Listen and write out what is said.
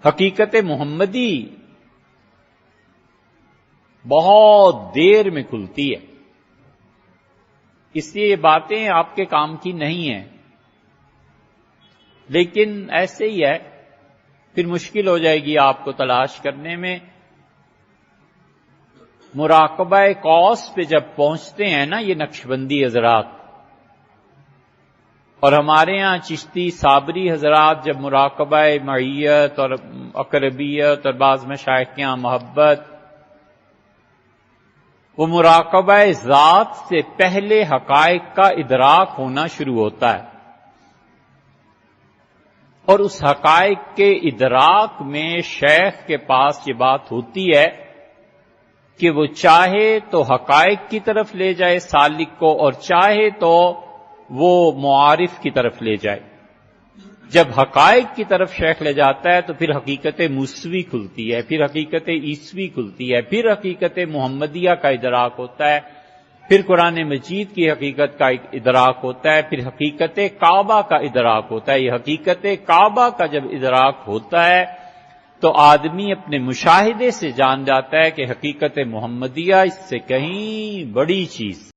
حقیقت محمدی بہت دیر میں کھلتی ہے، اس لیے یہ باتیں آپ کے کام کی نہیں ہیں، لیکن ایسے ہی ہے، پھر مشکل ہو جائے گی آپ کو تلاش کرنے میں۔ مراقبہ قوس پہ جب پہنچتے ہیں نا یہ نقشبندی حضرات، اور ہمارے ہاں چشتی صابری حضرات جب مراقبہ معیت اور اقربیت اور بعض مشائخ کے ہاں محبت، وہ مراقبہ ذات سے پہلے حقائق کا ادراک ہونا شروع ہوتا ہے، اور اس حقائق کے ادراک میں شیخ کے پاس یہ بات ہوتی ہے کہ وہ چاہے تو حقائق کی طرف لے جائے سالک کو، اور چاہے تو وہ معارف کی طرف لے جائے۔ جب حقائق کی طرف شیخ لے جاتا ہے تو پھر حقیقت موسوی کھلتی ہے، پھر حقیقت عیسوی کھلتی ہے، پھر حقیقت محمدیہ کا ادراک ہوتا ہے، پھر قرآن مجید کی حقیقت کا ادراک ہوتا ہے، پھر حقیقت کعبہ کا ادراک ہوتا ہے۔ یہ حقیقت کعبہ کا جب ادراک ہوتا ہے تو آدمی اپنے مشاہدے سے جان جاتا ہے کہ حقیقت محمدیہ اس سے کہیں بڑی چیز